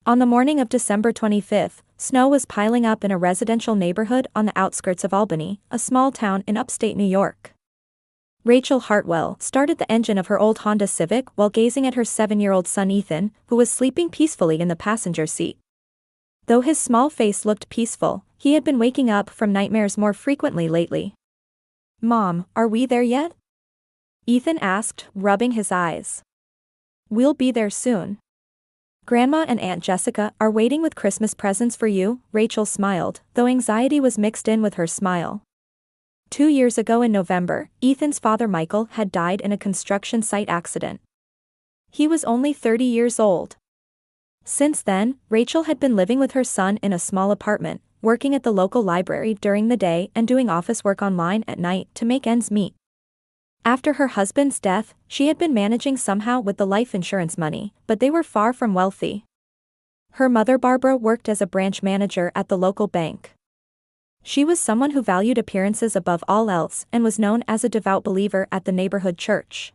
On the morning of December 25th, snow was piling up in a residential neighborhood on the outskirts of Albany, a small town in upstate New York. Rachel Hartwell started the engine of her old Honda Civic while gazing at her 7-year-old son Ethan, who was sleeping peacefully in the passenger seat. Though his small face looked peaceful, he had been waking up from nightmares more frequently lately. "Mom, are we there yet?" Ethan asked, rubbing his eyes. "We'll be there soon. Grandma and Aunt Jessica are waiting with Christmas presents for you," Rachel smiled, though anxiety was mixed in with her smile. 2 years ago in November, Ethan's father Michael had died in a construction site accident. He was only 30 years old. Since then, Rachel had been living with her son in a small apartment, working at the local library during the day and doing office work online at night to make ends meet. After her husband's death, she had been managing somehow with the life insurance money, but they were far from wealthy. Her mother Barbara worked as a branch manager at the local bank. She was someone who valued appearances above all else and was known as a devout believer at the neighborhood church.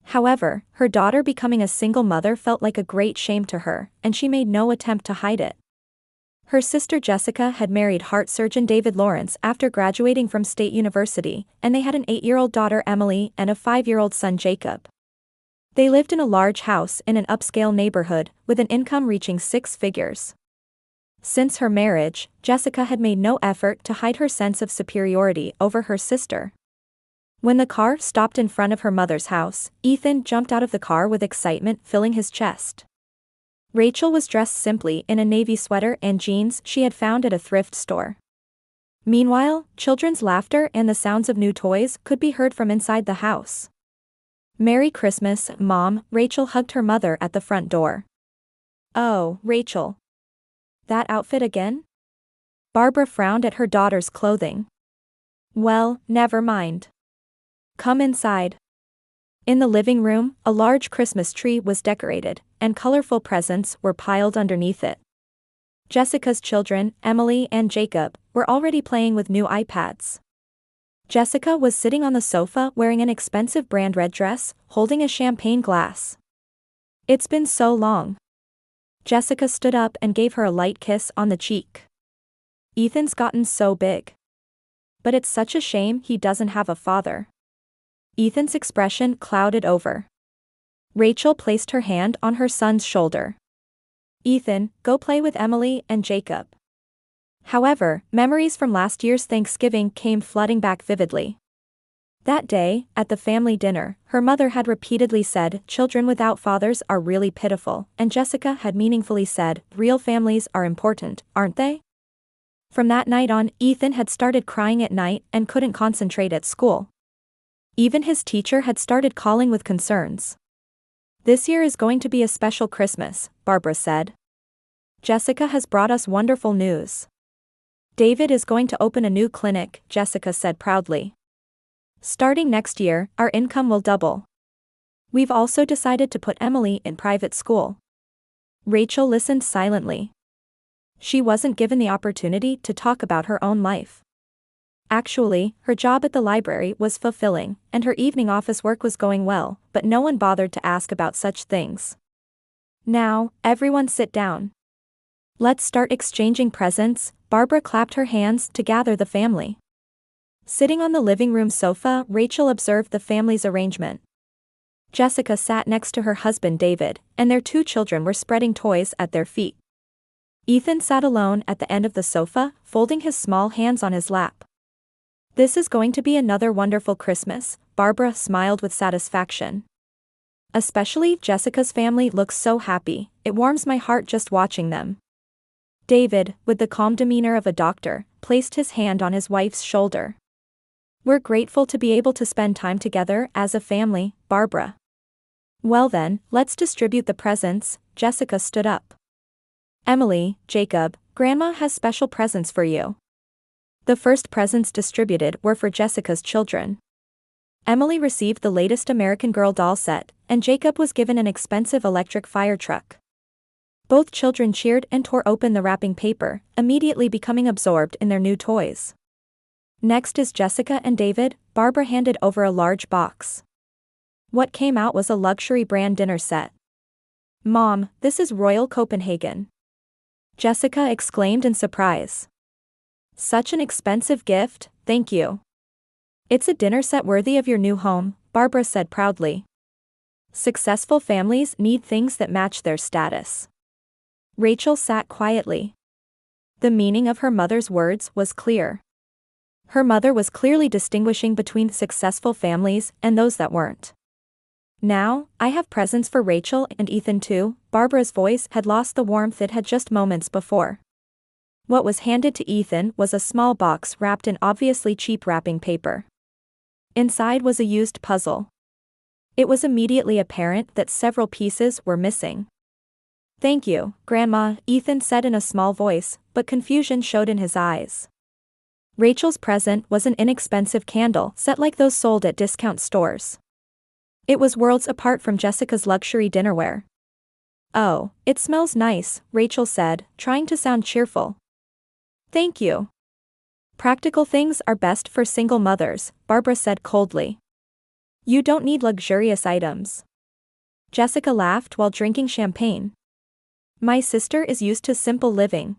However, her daughter becoming a single mother felt like a great shame to her, and she made no attempt to hide it. Her sister Jessica had married heart surgeon David Lawrence after graduating from State University, and they had an 8-year-old daughter Emily and a 5-year-old son Jacob. They lived in a large house in an upscale neighborhood, with an income reaching 6 figures. Since her marriage, Jessica had made no effort to hide her sense of superiority over her sister. When the car stopped in front of her mother's house, Ethan jumped out of the car with excitement filling his chest. Rachel was dressed simply in a navy sweater and jeans she had found at a thrift store. Meanwhile, children's laughter and the sounds of new toys could be heard from inside the house. "Merry Christmas, Mom," Rachel hugged her mother at the front door. "Oh, Rachel. That outfit again?" Barbara frowned at her daughter's clothing. "Well, never mind. Come inside." In the living room, a large Christmas tree was decorated, and colorful presents were piled underneath it. Jessica's children, Emily and Jacob, were already playing with new iPads. Jessica was sitting on the sofa wearing an expensive brand red dress, holding a champagne glass. "It's been so long." Jessica stood up and gave her a light kiss on the cheek. "Ethan's gotten so big. But it's such a shame he doesn't have a father." Ethan's expression clouded over. Rachel placed her hand on her son's shoulder. "Ethan, go play with Emily and Jacob." However, memories from last year's Thanksgiving came flooding back vividly. That day, at the family dinner, her mother had repeatedly said, "Children without fathers are really pitiful," and Jessica had meaningfully said, "Real families are important, aren't they?" From that night on, Ethan had started crying at night and couldn't concentrate at school. Even his teacher had started calling with concerns. "This year is going to be a special Christmas," Barbara said. "Jessica has brought us wonderful news. David is going to open a new clinic," Jessica said proudly. "Starting next year, our income will double. We've also decided to put Emily in private school." Rachel listened silently. She wasn't given the opportunity to talk about her own life. Actually, her job at the library was fulfilling, and her evening office work was going well, but no one bothered to ask about such things. "Now, everyone sit down. Let's start exchanging presents," Barbara clapped her hands to gather the family. Sitting on the living room sofa, Rachel observed the family's arrangement. Jessica sat next to her husband David, and their 2 children were spreading toys at their feet. Ethan sat alone at the end of the sofa, folding his small hands on his lap. "This is going to be another wonderful Christmas," Barbara smiled with satisfaction. "Especially Jessica's family looks so happy, it warms my heart just watching them." David, with the calm demeanor of a doctor, placed his hand on his wife's shoulder. "We're grateful to be able to spend time together as a family, Barbara." "Well then, let's distribute the presents," Jessica stood up. "Emily, Jacob, Grandma has special presents for you." The first presents distributed were for Jessica's children. Emily received the latest American Girl doll set, and Jacob was given an expensive electric fire truck. Both children cheered and tore open the wrapping paper, immediately becoming absorbed in their new toys. "Next is Jessica and David," Barbara handed over a large box. What came out was a luxury brand dinner set. Mom, this is Royal Copenhagen. Jessica exclaimed in surprise. Such an expensive gift, thank you. It's a dinner set worthy of your new home, Barbara said proudly. Successful families need things that match their status. Rachel sat quietly. The meaning of her mother's words was clear. Her mother was clearly distinguishing between successful families and those that weren't. Now, I have presents for Rachel and Ethan too. Barbara's voice had lost the warmth it had just moments before. What was handed to Ethan was a small box wrapped in obviously cheap wrapping paper. Inside was a used puzzle. It was immediately apparent that several pieces were missing. Thank you, Grandma, Ethan said in a small voice, but confusion showed in his eyes. Rachel's present was an inexpensive candle set like those sold at discount stores. It was worlds apart from Jessica's luxury dinnerware. Oh, it smells nice, Rachel said, trying to sound cheerful. Thank you. Practical things are best for single mothers, Barbara said coldly. You don't need luxurious items. Jessica laughed while drinking champagne. My sister is used to simple living.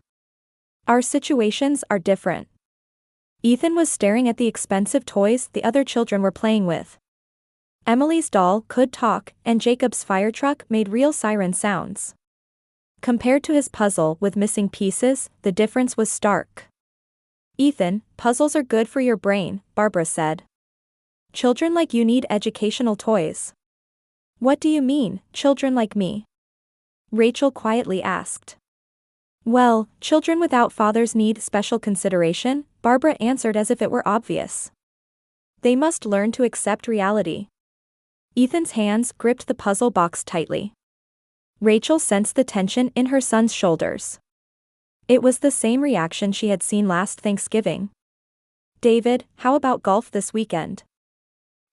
Our situations are different. Ethan was staring at the expensive toys the other children were playing with. Emily's doll could talk, and Jacob's fire truck made real siren sounds. Compared to his puzzle with missing pieces, the difference was stark. Ethan, puzzles are good for your brain, Barbara said. Children like you need educational toys. What do you mean, children like me? Rachel quietly asked. Well, children without fathers need special consideration, Barbara answered as if it were obvious. They must learn to accept reality. Ethan's hands gripped the puzzle box tightly. Rachel sensed the tension in her son's shoulders. It was the same reaction she had seen last Thanksgiving. David, how about golf this weekend?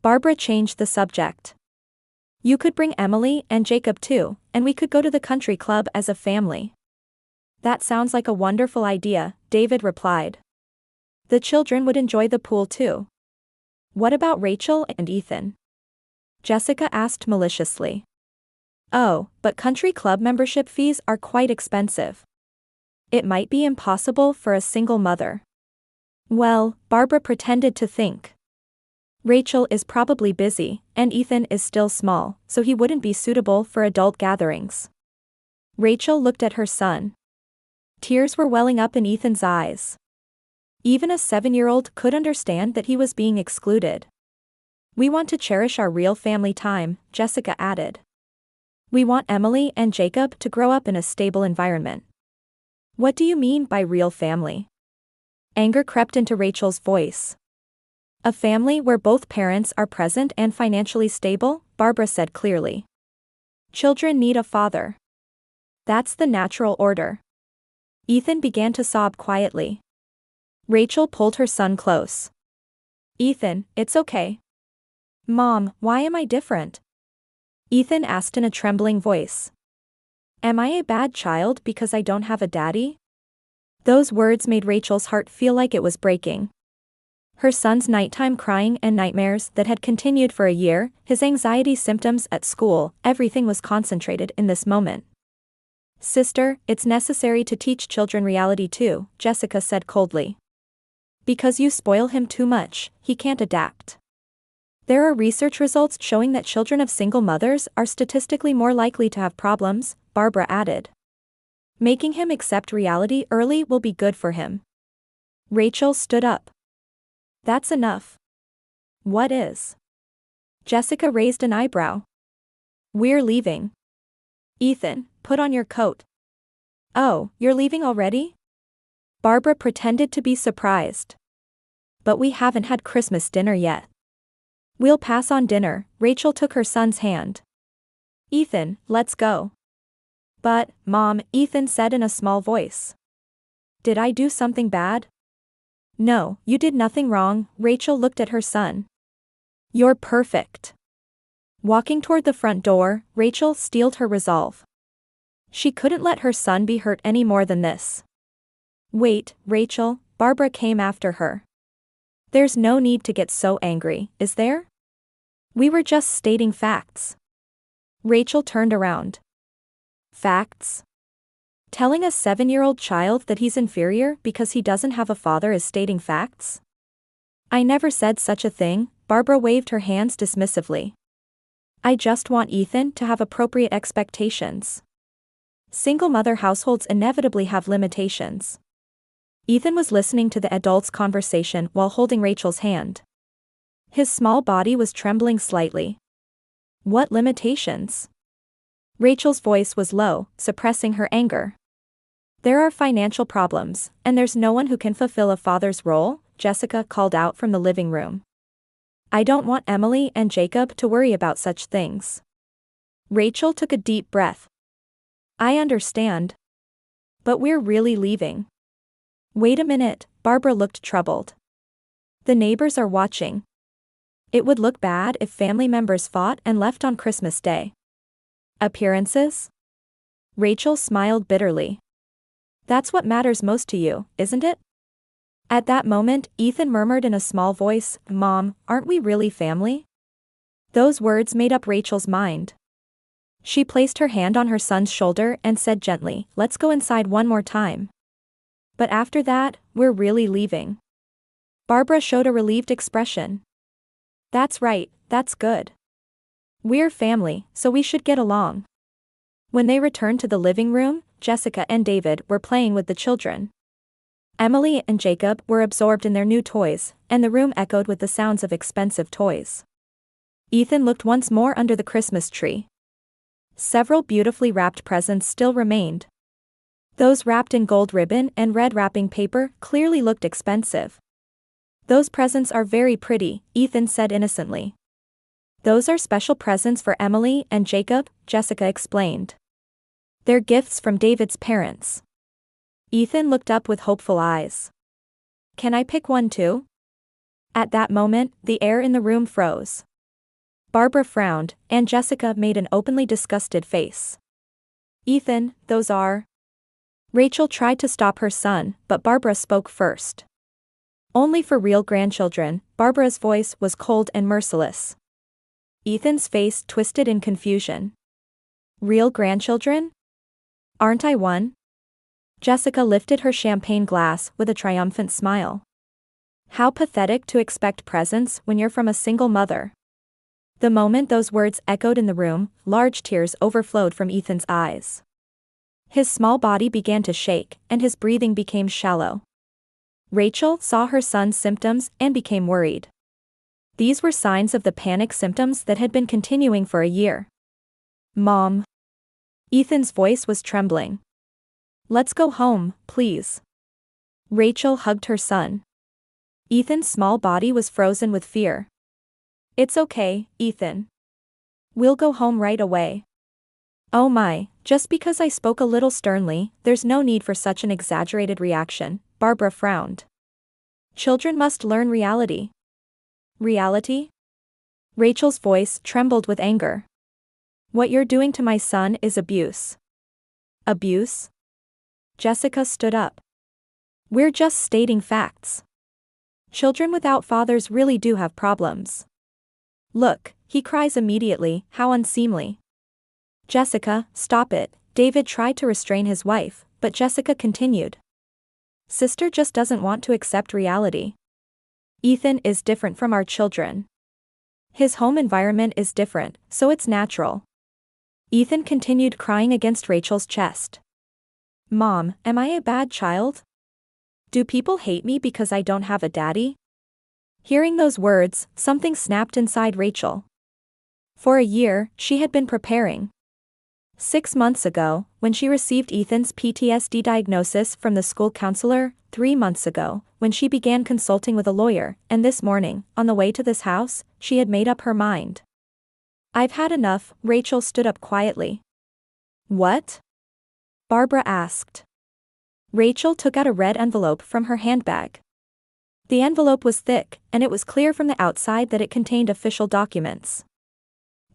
Barbara changed the subject. You could bring Emily and Jacob too, and we could go to the country club as a family. That sounds like a wonderful idea, David replied. The children would enjoy the pool too. What about Rachel and Ethan? Jessica asked maliciously. Oh, but country club membership fees are quite expensive. It might be impossible for a single mother. Well, Barbara pretended to think. Rachel is probably busy, and Ethan is still small, so he wouldn't be suitable for adult gatherings. Rachel looked at her son. Tears were welling up in Ethan's eyes. Even a 7-year-old could understand that he was being excluded. We want to cherish our real family time, Jessica added. We want Emily and Jacob to grow up in a stable environment. What do you mean by real family? Anger crept into Rachel's voice. A family where both parents are present and financially stable, Barbara said clearly. Children need a father. That's the natural order. Ethan began to sob quietly. Rachel pulled her son close. Ethan, it's okay. Mom, why am I different? Ethan asked in a trembling voice. Am I a bad child because I don't have a daddy? Those words made Rachel's heart feel like it was breaking. Her son's nighttime crying and nightmares that had continued for a year, his anxiety symptoms at school, everything was concentrated in this moment. Sister, it's necessary to teach children reality too, Jessica said coldly. Because you spoil him too much, he can't adapt. There are research results showing that children of single mothers are statistically more likely to have problems, Barbara added. Making him accept reality early will be good for him. Rachel stood up. That's enough. What is? Jessica raised an eyebrow. We're leaving. Ethan, put on your coat. Oh, you're leaving already? Barbara pretended to be surprised. But we haven't had Christmas dinner yet. We'll pass on dinner, Rachel took her son's hand. Ethan, let's go. But, Mom, Ethan said in a small voice. Did I do something bad? No, you did nothing wrong, Rachel looked at her son. You're perfect. Walking toward the front door, Rachel steeled her resolve. She couldn't let her son be hurt any more than this. Wait, Rachel, Barbara came after her. There's no need to get so angry, is there? We were just stating facts. Rachel turned around. Facts? Telling a 7-year-old child that he's inferior because he doesn't have a father is stating facts? I never said such a thing, Barbara waved her hands dismissively. I just want Ethan to have appropriate expectations. Single mother households inevitably have limitations. Ethan was listening to the adults' conversation while holding Rachel's hand. His small body was trembling slightly. What limitations? Rachel's voice was low, suppressing her anger. There are financial problems, and there's no one who can fulfill a father's role, Jessica called out from the living room. I don't want Emily and Jacob to worry about such things. Rachel took a deep breath. I understand. But we're really leaving. Wait a minute, Barbara looked troubled. The neighbors are watching. It would look bad if family members fought and left on Christmas Day. Appearances? Rachel smiled bitterly. That's what matters most to you, isn't it? At that moment, Ethan murmured in a small voice, Mom, aren't we really family? Those words made up Rachel's mind. She placed her hand on her son's shoulder and said gently, let's go inside one more time. But after that, we're really leaving. Barbara showed a relieved expression. That's right, that's good. We're family, so we should get along. When they returned to the living room, Jessica and David were playing with the children. Emily and Jacob were absorbed in their new toys, and the room echoed with the sounds of expensive toys. Ethan looked once more under the Christmas tree. Several beautifully wrapped presents still remained. Those wrapped in gold ribbon and red wrapping paper clearly looked expensive. Those presents are very pretty, Ethan said innocently. Those are special presents for Emily and Jacob, Jessica explained. They're gifts from David's parents. Ethan looked up with hopeful eyes. Can I pick one too? At that moment, the air in the room froze. Barbara frowned, and Jessica made an openly disgusted face. Ethan, those are... Rachel tried to stop her son, but Barbara spoke first. Only for real grandchildren, Barbara's voice was cold and merciless. Ethan's face twisted in confusion. Real grandchildren? Aren't I one? Jessica lifted her champagne glass with a triumphant smile. How pathetic to expect presents when you're from a single mother. The moment those words echoed in the room, large tears overflowed from Ethan's eyes. His small body began to shake, and his breathing became shallow. Rachel saw her son's symptoms and became worried. These were signs of the panic symptoms that had been continuing for a year. Mom. Ethan's voice was trembling. Let's go home, please. Rachel hugged her son. Ethan's small body was frozen with fear. It's okay, Ethan. We'll go home right away. Oh my, just because I spoke a little sternly, there's no need for such an exaggerated reaction, Barbara frowned. Children must learn reality. Reality? Rachel's voice trembled with anger. What you're doing to my son is abuse. Abuse? Jessica stood up. We're just stating facts. Children without fathers really do have problems. Look, he cries immediately, how unseemly. Jessica, stop it, David tried to restrain his wife, but Jessica continued. Sister just doesn't want to accept reality. Ethan is different from our children. His home environment is different, so it's natural. Ethan continued crying against Rachel's chest. Mom, am I a bad child? Do people hate me because I don't have a daddy? Hearing those words, something snapped inside Rachel. For a year, she had been preparing. 6 months ago, when she received Ethan's PTSD diagnosis from the school counselor, 3 months ago, when she began consulting with a lawyer, and this morning, on the way to this house, she had made up her mind. I've had enough, Rachel stood up quietly. What? Barbara asked. Rachel took out a red envelope from her handbag. The envelope was thick, and it was clear from the outside that it contained official documents.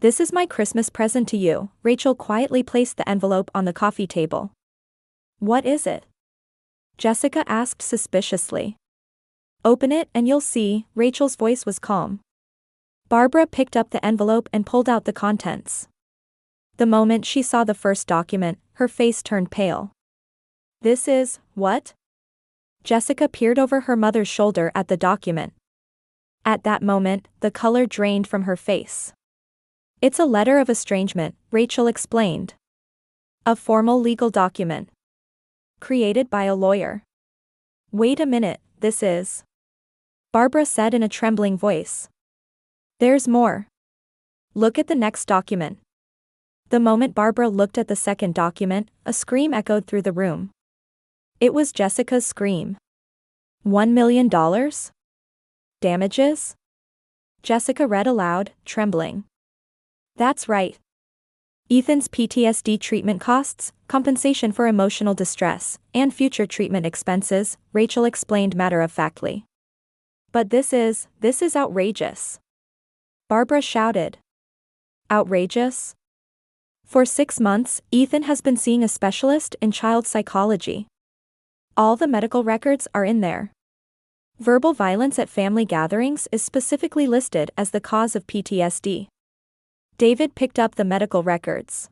This is my Christmas present to you, Rachel quietly placed the envelope on the coffee table. What is it? Jessica asked suspiciously. Open it and you'll see, Rachel's voice was calm. Barbara picked up the envelope and pulled out the contents. The moment she saw the first document, her face turned pale. This is, what? Jessica peered over her mother's shoulder at the document. At that moment, the color drained from her face. It's a letter of estrangement, Rachel explained. A formal legal document. Created by a lawyer. Wait a minute, this is... Barbara said in a trembling voice. There's more. Look at the next document. The moment Barbara looked at the second document, a scream echoed through the room. It was Jessica's scream. $1 million? Damages? Jessica read aloud, trembling. That's right. Ethan's PTSD treatment costs, compensation for emotional distress, and future treatment expenses, Rachel explained matter-of-factly. But this is outrageous. Barbara shouted. Outrageous? For 6 months, Ethan has been seeing a specialist in child psychology. All the medical records are in there. Verbal violence at family gatherings is specifically listed as the cause of PTSD. David picked up the medical records.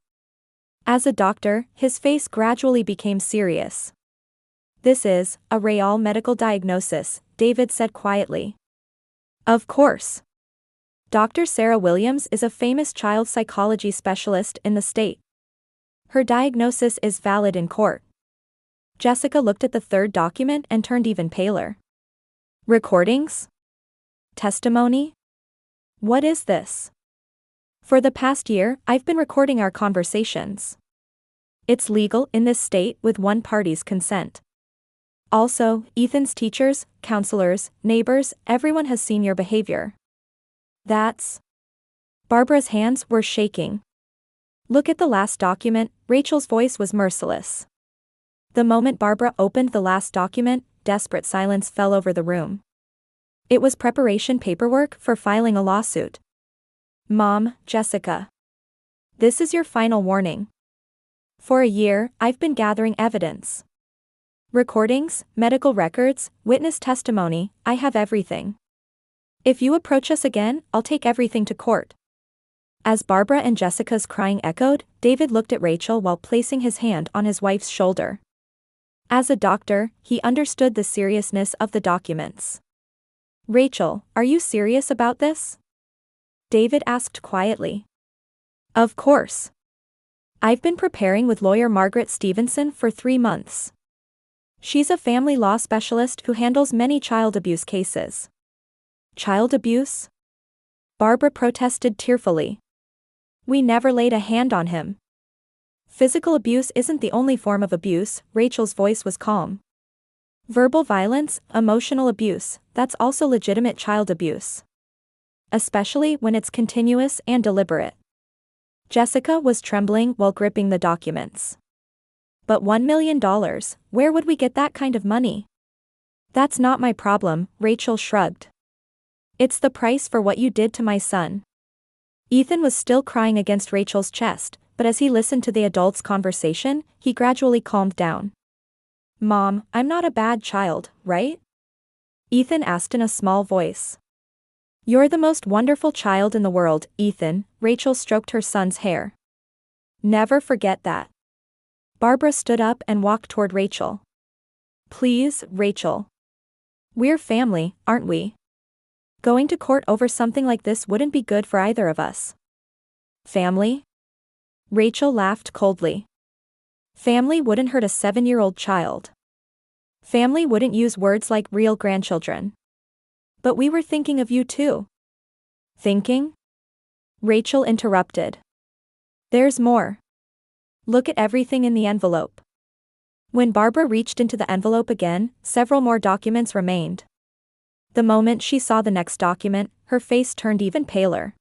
As a doctor, his face gradually became serious. This is a real medical diagnosis, David said quietly. Of course. Dr. Sarah Williams is a famous child psychology specialist in the state. Her diagnosis is valid in court. Jessica looked at the third document and turned even paler. Recordings? Testimony? What is this? For the past year, I've been recording our conversations. It's legal in this state with one party's consent. Also, Ethan's teachers, counselors, neighbors, everyone has seen your behavior. That's... Barbara's hands were shaking. Look at the last document, Rachel's voice was merciless. The moment Barbara opened the last document, desperate silence fell over the room. It was preparation paperwork for filing a lawsuit. Mom, Jessica. This is your final warning. For a year, I've been gathering evidence. Recordings, medical records, witness testimony, I have everything. If you approach us again, I'll take everything to court. As Barbara and Jessica's crying echoed, David looked at Rachel while placing his hand on his wife's shoulder. As a doctor, he understood the seriousness of the documents. Rachel, are you serious about this? David asked quietly. Of course. I've been preparing with lawyer Margaret Stevenson for 3 months. She's a family law specialist who handles many child abuse cases. Child abuse? Barbara protested tearfully. We never laid a hand on him. Physical abuse isn't the only form of abuse, Rachel's voice was calm. Verbal violence, emotional abuse, that's also legitimate child abuse. Especially when it's continuous and deliberate. Jessica was trembling while gripping the documents. But $1 million, where would we get that kind of money? That's not my problem, Rachel shrugged. It's the price for what you did to my son. Ethan was still crying against Rachel's chest, but as he listened to the adults' conversation, he gradually calmed down. Mom, I'm not a bad child, right? Ethan asked in a small voice. You're the most wonderful child in the world, Ethan, Rachel stroked her son's hair. Never forget that. Barbara stood up and walked toward Rachel. Please, Rachel. We're family, aren't we? Going to court over something like this wouldn't be good for either of us. Family? Rachel laughed coldly. Family wouldn't hurt a 7-year-old child. Family wouldn't use words like real grandchildren. But we were thinking of you too. Thinking? Rachel interrupted. There's more. Look at everything in the envelope. When Barbara reached into the envelope again, several more documents remained. The moment she saw the next document, her face turned even paler.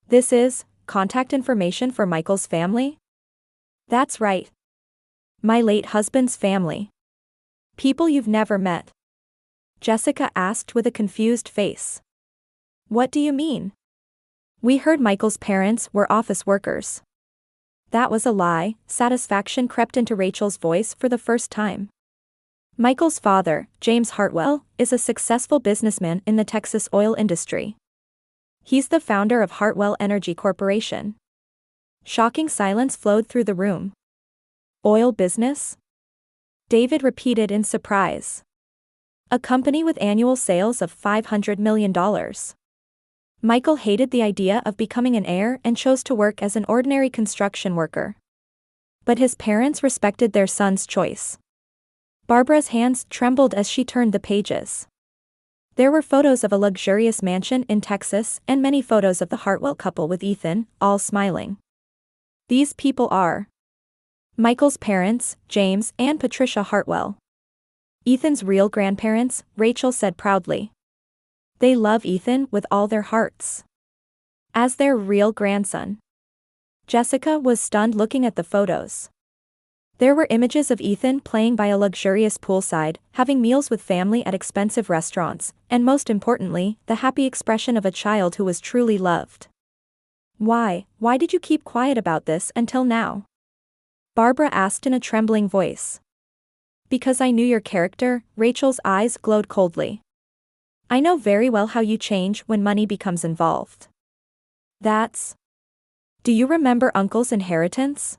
This is contact information for Michael's family? That's right. My late husband's family. People you've never met. Jessica asked with a confused face. What do you mean? We heard Michael's parents were office workers. That was a lie, satisfaction crept into Rachel's voice for the first time. Michael's father, James Hartwell, is a successful businessman in the Texas oil industry. He's the founder of Hartwell Energy Corporation. Shocking silence flowed through the room. Oil business? David repeated in surprise. A company with annual sales of $500 million. Michael hated the idea of becoming an heir and chose to work as an ordinary construction worker. But his parents respected their son's choice. Barbara's hands trembled as she turned the pages. There were photos of a luxurious mansion in Texas and many photos of the Hartwell couple with Ethan, all smiling. These people are Michael's parents, James and Patricia Hartwell. Ethan's real grandparents, Rachel said proudly. They love Ethan with all their hearts. As their real grandson. Jessica was stunned looking at the photos. There were images of Ethan playing by a luxurious poolside, having meals with family at expensive restaurants, and most importantly, the happy expression of a child who was truly loved. Why did you keep quiet about this until now? Barbara asked in a trembling voice. Because I knew your character, Rachel's eyes glowed coldly. I know very well how you change when money becomes involved. Do you remember Uncle's inheritance?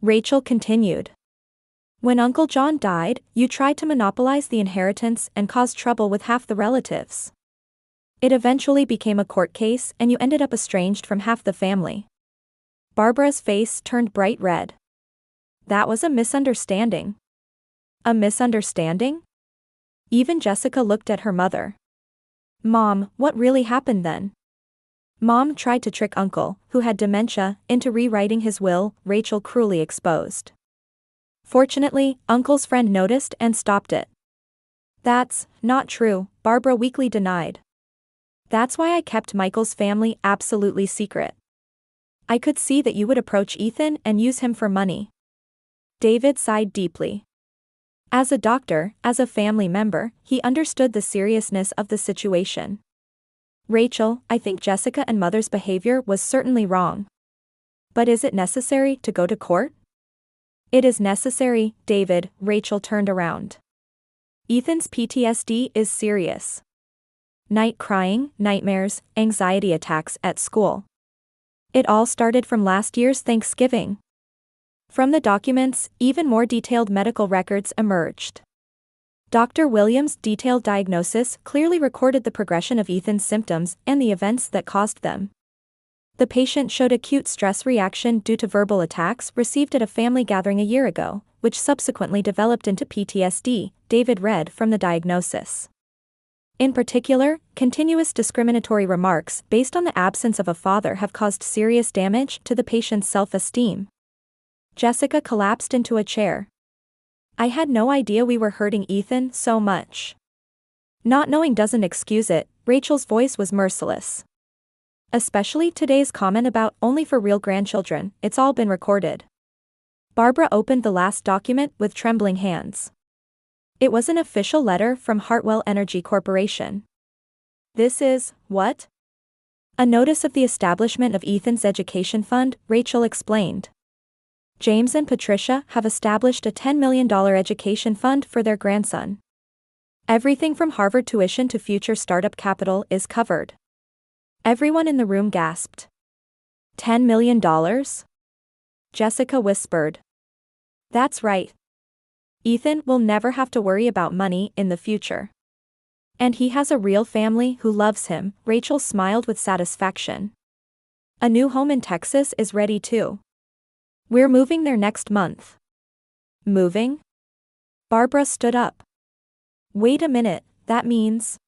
Rachel continued. When Uncle John died, you tried to monopolize the inheritance and cause trouble with half the relatives. It eventually became a court case and you ended up estranged from half the family. Barbara's face turned bright red. That was a misunderstanding. A misunderstanding? Even Jessica looked at her mother. Mom, what really happened then? Mom tried to trick Uncle, who had dementia, into rewriting his will, Rachel cruelly exposed. Fortunately, Uncle's friend noticed and stopped it. That's not true, Barbara weakly denied. That's why I kept Michael's family absolutely secret. I could see that you would approach Ethan and use him for money. David sighed deeply. As a doctor, as a family member, he understood the seriousness of the situation. Rachel, I think Jessica and Mother's behavior was certainly wrong. But is it necessary to go to court? It is necessary, David. Rachel turned around. Ethan's PTSD is serious. Night crying, nightmares, anxiety attacks at school. It all started from last year's Thanksgiving. From the documents, even more detailed medical records emerged. Dr. Williams' detailed diagnosis clearly recorded the progression of Ethan's symptoms and the events that caused them. The patient showed acute stress reaction due to verbal attacks received at a family gathering a year ago, which subsequently developed into PTSD, David read from the diagnosis. In particular, continuous discriminatory remarks based on the absence of a father have caused serious damage to the patient's self-esteem. Jessica collapsed into a chair. I had no idea we were hurting Ethan so much. Not knowing doesn't excuse it, Rachel's voice was merciless. Especially today's comment about only for real grandchildren, it's all been recorded. Barbara opened the last document with trembling hands. It was an official letter from Hartwell Energy Corporation. This is, what? A notice of the establishment of Ethan's education fund, Rachel explained. James and Patricia have established a $10 million education fund for their grandson. Everything from Harvard tuition to future startup capital is covered. Everyone in the room gasped. $10 million? Jessica whispered. That's right. Ethan will never have to worry about money in the future. And he has a real family who loves him, Rachel smiled with satisfaction. A new home in Texas is ready too. We're moving there next month. Moving? Barbara stood up. Wait a minute, that means...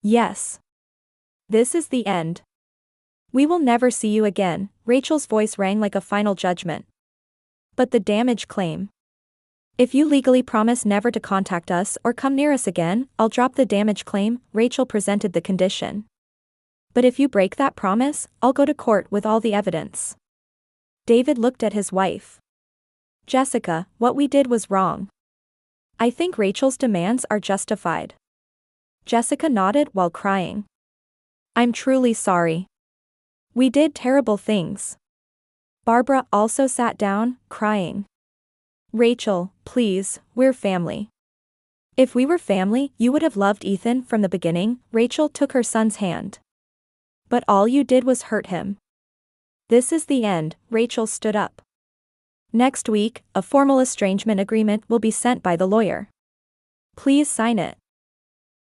Yes. This is the end. We will never see you again, Rachel's voice rang like a final judgment. But the damage claim. If you legally promise never to contact us or come near us again, I'll drop the damage claim, Rachel presented the condition. But if you break that promise, I'll go to court with all the evidence. David looked at his wife. Jessica, what we did was wrong. I think Rachel's demands are justified. Jessica nodded while crying. I'm truly sorry. We did terrible things. Barbara also sat down, crying. Rachel, please, we're family. If we were family, you would have loved Ethan from the beginning, Rachel took her son's hand. But all you did was hurt him. This is the end, Rachel stood up. Next week, a formal estrangement agreement will be sent by the lawyer. Please sign it.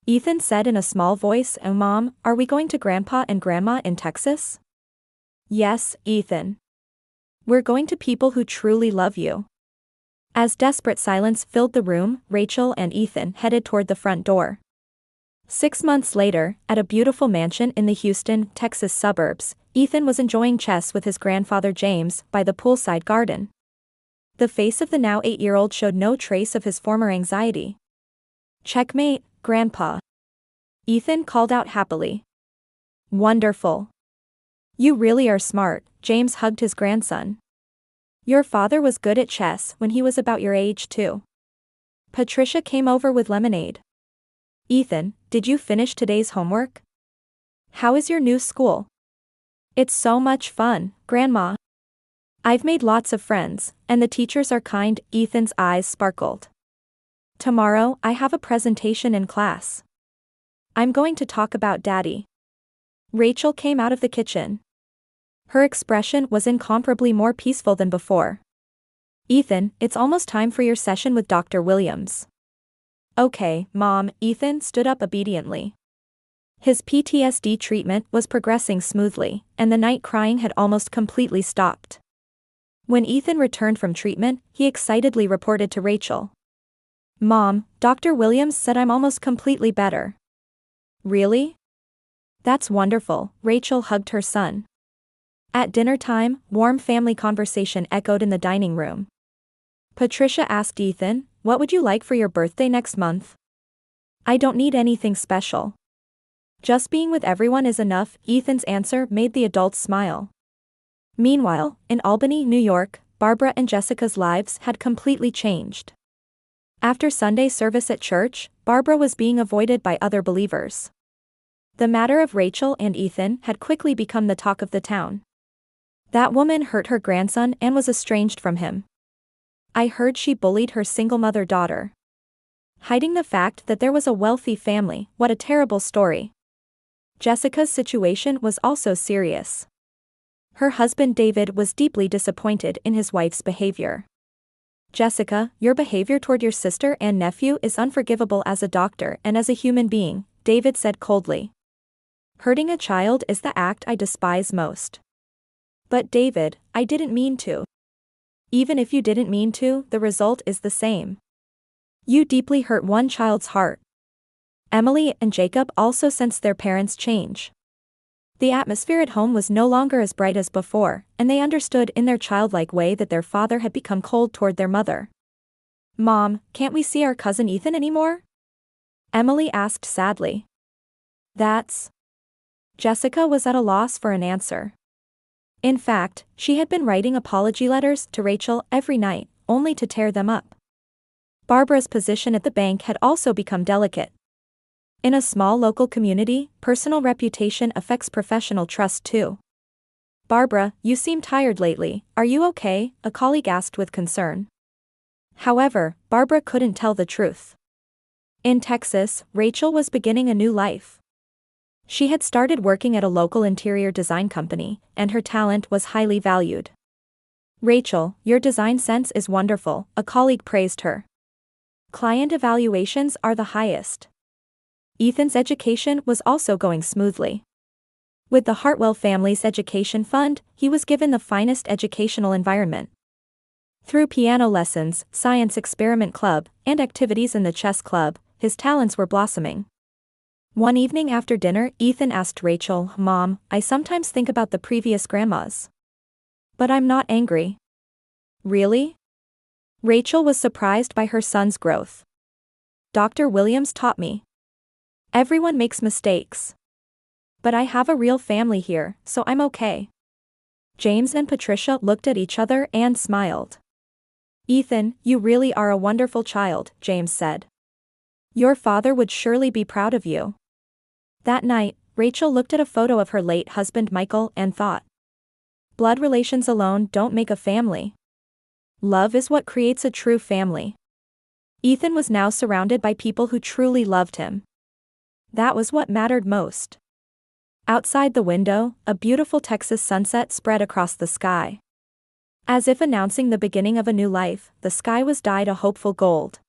Ethan said in a small voice, "Oh, Mom, are we going to Grandpa and Grandma in Texas?" Yes, Ethan. We're going to people who truly love you. As desperate silence filled the room, Rachel and Ethan headed toward the front door. 6 months later, at a beautiful mansion in the Houston, Texas suburbs, Ethan was enjoying chess with his grandfather James by the poolside garden. The face of the now 8-year-old showed no trace of his former anxiety. "Checkmate, Grandpa." Ethan called out happily. "Wonderful. You really are smart," James hugged his grandson. "Your father was good at chess when he was about your age too." Patricia came over with lemonade. "Ethan, did you finish today's homework? How is your new school?" "It's so much fun, Grandma. I've made lots of friends, and the teachers are kind." Ethan's eyes sparkled. "Tomorrow I have a presentation in class. I'm going to talk about Daddy." Rachel came out of the kitchen. Her expression was incomparably more peaceful than before. "Ethan, it's almost time for your session with Dr. Williams." "Okay, Mom." Ethan stood up obediently. His PTSD treatment was progressing smoothly, and the night crying had almost completely stopped. When Ethan returned from treatment, he excitedly reported to Rachel. "Mom, Dr. Williams said I'm almost completely better." "Really? That's wonderful." Rachel hugged her son. At dinner time, warm family conversation echoed in the dining room. Patricia asked Ethan, "What would you like for your birthday next month?" "I don't need anything special. Just being with everyone is enough." Ethan's answer made the adults smile. Meanwhile, in Albany, New York, Barbara and Jessica's lives had completely changed. After Sunday service at church, Barbara was being avoided by other believers. The matter of Rachel and Ethan had quickly become the talk of the town. "That woman hurt her grandson and was estranged from him. I heard she bullied her single mother daughter. Hiding the fact that there was a wealthy family. What a terrible story." Jessica's situation was also serious. Her husband David was deeply disappointed in his wife's behavior. "Jessica, your behavior toward your sister and nephew is unforgivable as a doctor and as a human being," David said coldly. "Hurting a child is the act I despise most." "But David, I didn't mean to." "Even if you didn't mean to, the result is the same. You deeply hurt one child's heart." Emily and Jacob also sensed their parents' change. The atmosphere at home was no longer as bright as before, and they understood in their childlike way that their father had become cold toward their mother. "Mom, can't we see our cousin Ethan anymore?" Emily asked sadly. "That's..." Jessica was at a loss for an answer. In fact, she had been writing apology letters to Rachel every night, only to tear them up. Barbara's position at the bank had also become delicate. In a small local community, personal reputation affects professional trust too. "Barbara, you seem tired lately, are you okay?" a colleague asked with concern. However, Barbara couldn't tell the truth. In Texas, Rachel was beginning a new life. She had started working at a local interior design company, and her talent was highly valued. "Rachel, your design sense is wonderful," a colleague praised her. "Client evaluations are the highest." Ethan's education was also going smoothly. With the Hartwell family's education fund, he was given the finest educational environment. Through piano lessons, science experiment club, and activities in the chess club, his talents were blossoming. One evening after dinner, Ethan asked Rachel, "Mom, I sometimes think about the previous grandmas. But I'm not angry." "Really?" Rachel was surprised by her son's growth. "Dr. Williams taught me. Everyone makes mistakes. But I have a real family here, so I'm okay." James and Patricia looked at each other and smiled. "Ethan, you really are a wonderful child," James said. "Your father would surely be proud of you." That night, Rachel looked at a photo of her late husband Michael and thought, blood relations alone don't make a family. Love is what creates a true family. Ethan was now surrounded by people who truly loved him. That was what mattered most. Outside the window, a beautiful Texas sunset spread across the sky. As if announcing the beginning of a new life, the sky was dyed a hopeful gold.